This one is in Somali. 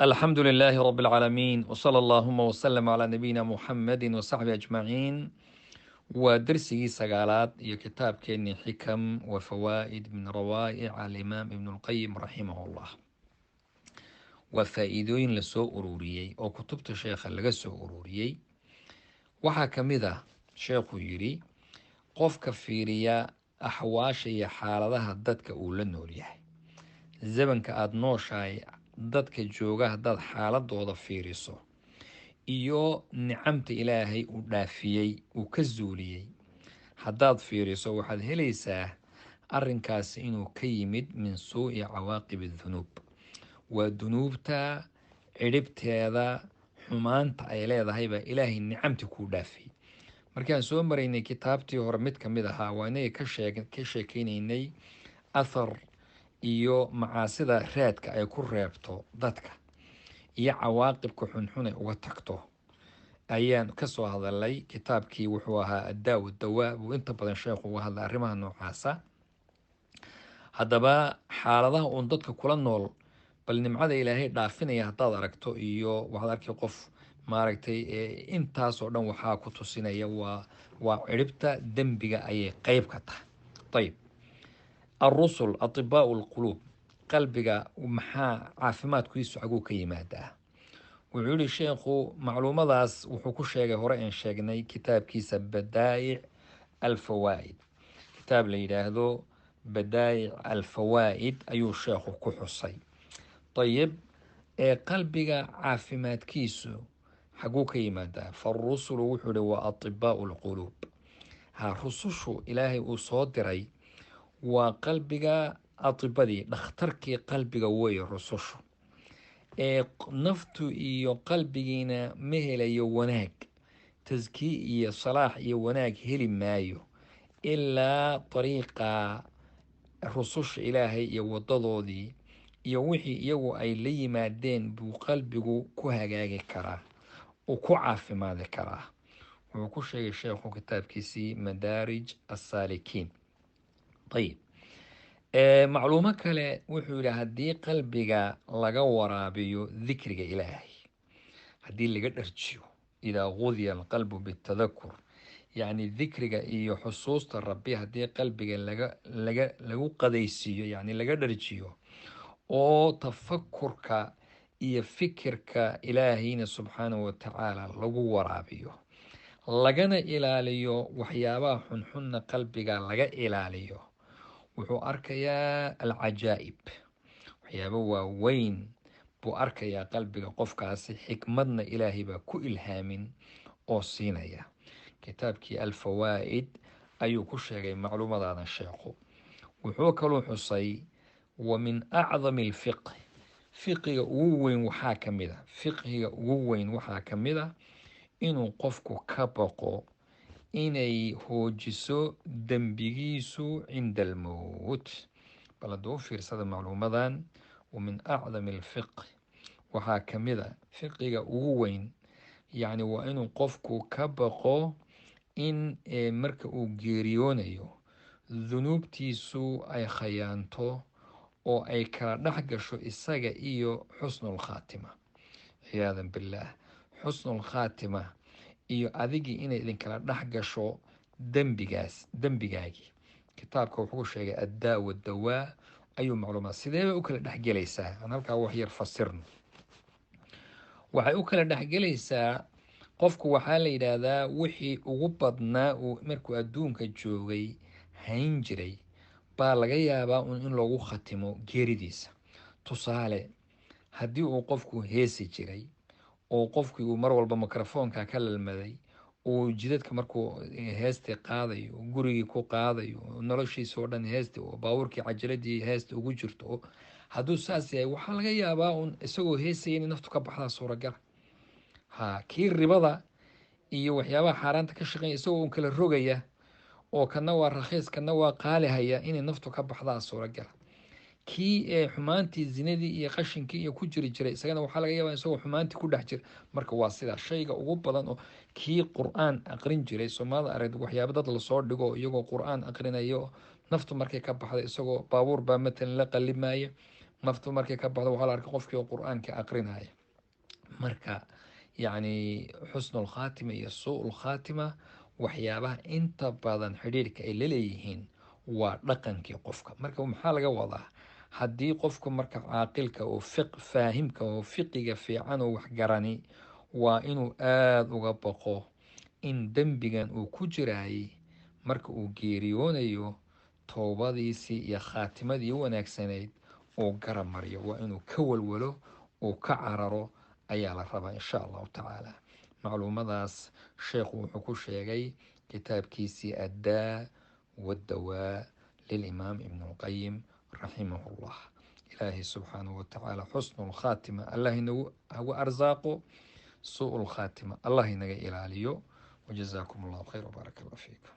الحمد لله رب العالمين وصلى اللهم وسلم على نبينا محمد وصحبه أجمعين ودرسي سقالات يا كتاب كيني حكم وفوائد من روائع الإمام ابن القيم رحمه الله وفائدين لسو أروريي أو كتبت شيخا لغسو أروريي وحاكمذا شيخ يري قف كفيريا أحواشي حالدها دادك أولا نوليح زبنك aad nooshahay dadka jooga haddaad xaaladooda fiiriso iyo nicamta ilaahay uu dhaafiyey uu ka zuuliyey haddaad fiiriso waxaad helaysaa arrinkaasi inuu ka yimid min suu'i cawaaqibi dunuub waa dunuubta cidhibteeda xumaanta ay leedahay baa ilaahay nicamti kuu dhaafiyey markaan soo maraynay kitaabtii hore mid ka mid ahaa waa inaga ka sheekaynaynay athar iyo macaasida raadka ay ku reebto dadka iyo cawaaqibka xunxun ay uga tagto ayaan kasoo hadalay. kitaabkii wuxuu ahaa addaaw dawaa buu inta badan sheekhu uga hadlay arrimaha noocaasa. haddaba xaaladaha uun dadka kula nool bal nimcada ilaahay dhaafinaya haddaad aragto iyo waxaad arkay qof maaragtay intaasoo dhan waxaa ku tusinaya waa ciribta dembiga ayay qeyb ka tahay. ayib, الرسل أطباء القلوب قلبك محا عافمات كويس عقو كيمادا وعلي شيخو معلومة داس وحكو شيخ هورين شيخني كتاب كيس بدايع الفوائد كتاب ليلهذو بدايع الفوائد أيو الشيخ كحصي. طيب قلبك عافمات كيسو حقو كيمادا فالرسل وحولي وأطباء القلوب ها رسوشو إلهي وصادري waa qalbiga atibadii dhakhtarkii qalbiga wey rusushu naftu iyo qalbigiina ma helayo wanaag taskii iyo salaax iyo wanaag heli maayo ilaa dariiqa rususha ilaahay iyo wadadoodii iyo wixii iyagu ay la yimaadeen buu qalbigu ku hagaagi karaa uu ku caafimaadi karaa. wuxuu ku sheegay sheekhu kitaabkiisii madaarij assaalikiin. ayib, macluumo kale wuxuu yidhi haddii qalbiga laga waraabiyo dikriga ilaahay, haddii laga dharjiyo idaa qudiya alqalbu bitadakur, yacni dikriga iyo xusuusta rabbi haddii qalbiga lagu qadaysiiyo, yacni laga dharjiyo oo tafakurka iyo fikirka ilaahayna subxaanahu watacaala lagu waraabiyo, lagana ilaaliyo waxyaabaha xunxunna qalbiga laga ilaaliyo, wuxuu arkayaa alcajaa'ib, waxyaabo waaweyn buu arkayaa qalbiga qofkaasi. xikmadna ilaahay baa ku ilhaamin oo siinaya. kitaabkii alfawaa'id ayuu ku sheegay macluumadaadan sheekhu. wuxuu kaluu xusay wa min acdami alfiqh, fiqiga ugu weyn waxaa ka mid a fiqhiga ugu weyn waxaa ka mid a inuu qofku ka baqo inay hoojiso dembigiisu cinda almowt. bal hadduu u fiirsada macluumadan, wa min acdami alfiqh waxaa ka mid a fiqiga ugu weyn, yacni waa inuu qofku ka baqo in marka uu geeriyoonayo dunuubtiisu ay khayaanto oo ay kala dhex gasho isaga iyo xusnulkhaatima. ciyaadan billaah, xusnulkhaatima iyo adigii inay idinkala dhex gasho dembigaagii. kitaabka wuxuu sheegay addaa wadawaa ayuu macluumaad sideebay u kala dhexgelaysaa. aan halkaa wax yar fasirno. waxay u kala dhexgelaysaa qofku waxaa la yidhaahdaa wixii ugu badnaa uu markuu adduunka joogay hayn jiray baa laga yaabaa in loogu khatimo geeridiisa. tusaale, haddii uu qofku heesi jiray oo qofkii uu mar walba mikrofoonka ka lalmaday uu jidadka markuu heesta qaadayo, gurigii ku qaadayo, noloshiisa oo dhan heesta oo baabuurkii cajaladii heesta ugu jirto, hadduu saas yahay waxaa laga yaabaa un isagoo heesaya inay naftu ka baxdaa suuragala. kii ribada iyo waxyaabaha xaaraanta ka shaqeeya isagoo un kala rogaya oo kana waa rakhiis kana waa qaali haya inay naftu ka baxdaa suuragala. kii xumaantii zinadii iyo qashinkii iyo ku jiri jiray isagana waxaa laga yaabaa isagoo xumaantii ku dhex jira. marka waa sidaa shayga ugu badan oo kii qur-aan aqrin jiray soomaalida aragd waxyaaba dad lasoo dhigo iyagoo qur-aan aqrinayo naftu markay ka baxda isagoo baabuur baa matalan la qalimaya naftu markay ka baxdo waxaa la arkay qofkii oo qur-aanka aqrinaya. marka yacni xusnul khaatima iyo suu-ul khaatima waxyaabaha inta badan xidhiirhka ay la leeyihiin waa dhaqankii qofka. marka maxaa laga wadaa? haddii qofku marka caaqilka oo faahimka oo fiqiga fiican oo waxgarani waa inuu aada uga baqo in dembigan uu ku jiraayay marka uu geeriyoonayo toobadiisii iyo khaatimadii wanaagsanayd uu garab mariyo. waa inuu ka walwalo uu ka cararo ayaa la rabaa insha allahu tacaala. macluumadaas sheekhu wuxuu ku sheegay kitaabkiisii addaa waddawaa lilimaam ibn اlqayim raximahu llah. ilaahi subxaanahu watacaala xusnu lkhaatima allah inagu hagu arsaaqo, suu lkhaatima allah inaga ilaaliyo. wajazaakum allahu khayr wbaaraka allah fiikum.